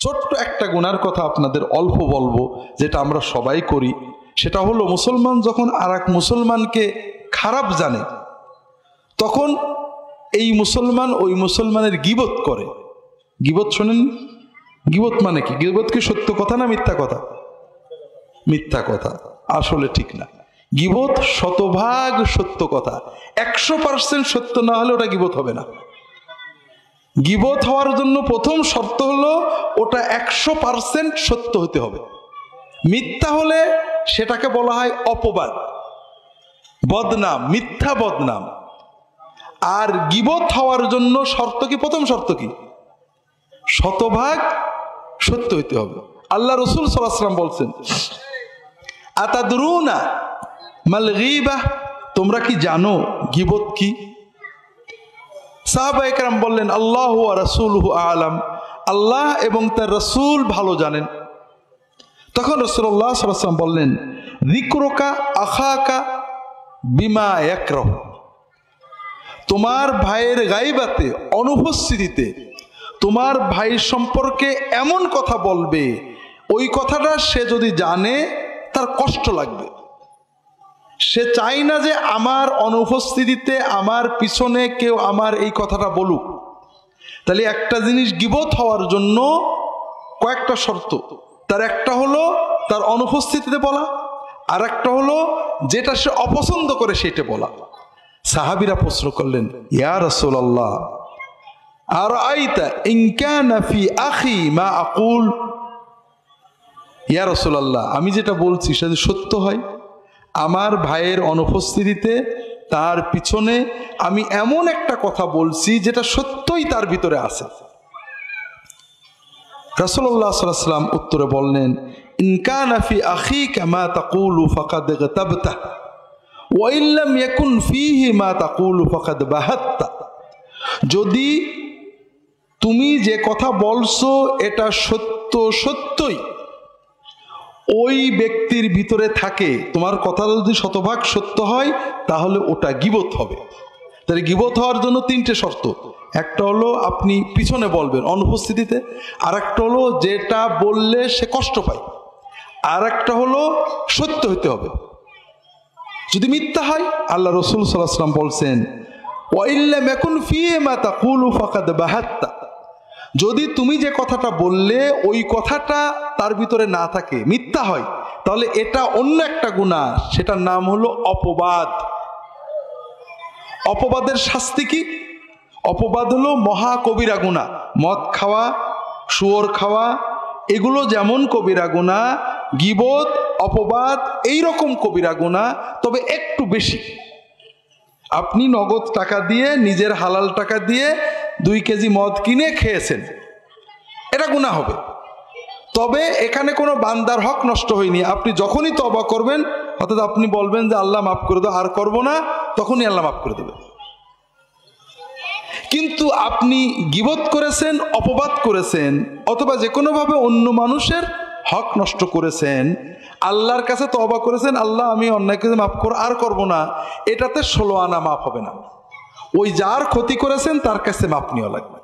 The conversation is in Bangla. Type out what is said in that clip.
ছোট্ট একটা গুনার কথা আপনাদের অল্প বলবো, যেটা আমরা সবাই করি। সেটা হলো, মুসলমান যখন আর এক মুসলমানকে খারাপ জানে, তখন এই মুসলমান ওই মুসলমানের গীবত করে। গীবত শোনেন? গীবত মানে কি? গীবত কি সত্য কথা না মিথ্যা কথা? মিথ্যা কথা, আসলে ঠিক না। গীবত শতভাগ সত্য কথা, 100% সত্য না হলে ওটা গীবত হবে না। গীবত হওয়ার জন্য প্রথম শর্ত হলো ওটা 100% সত্য হতে হবে। মিথ্যা হলে সেটাকে বলা হয় অপবাদ, বদনাম, মিথ্যা বদনাম। আর গীবত হওয়ার জন্য শর্ত কি? প্রথম শর্ত কি? শতভাগ সত্য হইতে হবে। আল্লাহ রাসূল সাল্লাল্লাহু আলাইহি ওয়াসাল্লাম বলছেন, আতাদরুনা মাল গীবাহ, তোমরা কি জানো গীবত কি? সাহাবায়ে কেরাম বললেন, আল্লাহু ওয়া রাসূলুহু আ'লাম, আল্লাহ এবং তার রাসূল ভালো জানেন। তখন রাসূলুল্লাহ সাল্লাল্লাহু আলাইহি ওয়াসাল্লাম বললেন, যিকরুকা আখাকা বিমা ইয়াকরাহ, তোমার ভাইয়ের গায়বাতে, অনুপস্থিতিতে তোমার ভাই সম্পর্কে এমন কথা বলবে, ওই কথাটা সে যদি জানে তার কষ্ট লাগবে। সে চায় না যে আমার অনুপস্থিতিতে আমার পিছনে কেউ আমার এই কথাটা বলুক। তাহলে একটা জিনিস গীবত হওয়ার জন্য কয়েকটা শর্ত। তার একটা হলো তার অনুপস্থিতিতে বলা, আর একটা হলো যেটা সে অপছন্দ করে সেটা বলা। সাহাবীরা প্রশ্ন করলেন, ইয়া রাসূলুল্লাহ আরাইতা ইন কানা ফি আখি মা আকুল, ইয়া রাসূলুল্লাহ আমি যেটা বলছি সেটা সত্য হয়, আমার ভাইয়ের অনুপস্থিতিতে তার পিছনে আমি এমন একটা কথা বলছি যেটা সত্যই তার ভিতরে আছে। রাসূলুল্লাহ সাল্লাল্লাহু আলাইহি ওয়াসাল্লাম উত্তরে বললেন, ইন কানা ফি আখিকা মা তাকুলু ফাকাদ গতাবতা ওয়া ইন লাম ইয়াকুন ফীহি মা তাকুলু ফাকাদ বাহাত্তা, যদি তুমি যে কথা বলছো এটা সত্য সত্যই ওই ব্যক্তির ভিতরে থাকে, তোমার কথা যদি শতভাগ সত্য হয় তাহলে ওটা গীবত হবে। তাহলে গীবত হওয়ার জন্য তিনটে শর্ত। একটা হলো আপনি পিছনে বলবেন অনুপস্থিতিতে, আর একটা হলো যেটা বললে সে কষ্ট পায়, আর একটা হলো সত্য হতে হবে। যদি মিথ্যা হয়, আল্লাহ রাসূল সাল্লাল্লাহু আলাইহি ওয়াসাল্লাম বলছেন, ওয়া ইল্লাম ইয়াকুন ফীহি মা তাকুলু ফাকাদ বাহাত্তা, যদি তুমি যে কথাটা বললে ওই কথাটা তার ভিতরে না থাকে, মিথ্যা হয়, তাহলে এটা অন্য একটা গুনাহ, সেটার নাম হলো অপবাদ। অপবাদের শাস্তি কি? অপবাদ হলো মহা কবিরা গুনাহ। মদ খাওয়া, শুয়োর খাওয়া, এগুলো যেমন কবিরা গুনাহ, গীবত, অপবাদ এইরকম কবিরা গুনাহ, তবে একটু বেশি। আপনি নগদ টাকা দিয়ে, নিজের হালাল টাকা দিয়ে 2 কেজি মদ কিনে খেয়েছেন, এটা গুনাহ হবে। তবে এখানে কোনো বান্দার হক নষ্ট হয়নি। আপনি যখনই তওবা করবেন, অর্থাৎ আপনি বলবেন যে আল্লাহ মাফ করে দাও, আর করব না, তখনই আল্লাহ মাফ করে দেবে। কিন্তু আপনি গীবত করেছেন, অপবাদ করেছেন, অথবা যে কোনোভাবে অন্য মানুষের হক নষ্ট করেছেন, আল্লাহর কাছে তওবা করেছেন, আল্লাহ আমি অন্যায় কাছে মাফ করো, আর করব না, এটাতে 16 আনা মাফ হবে না। ওই যার ক্ষতি করেছেন তার কাছে মাপ নেওয়া লাগবে।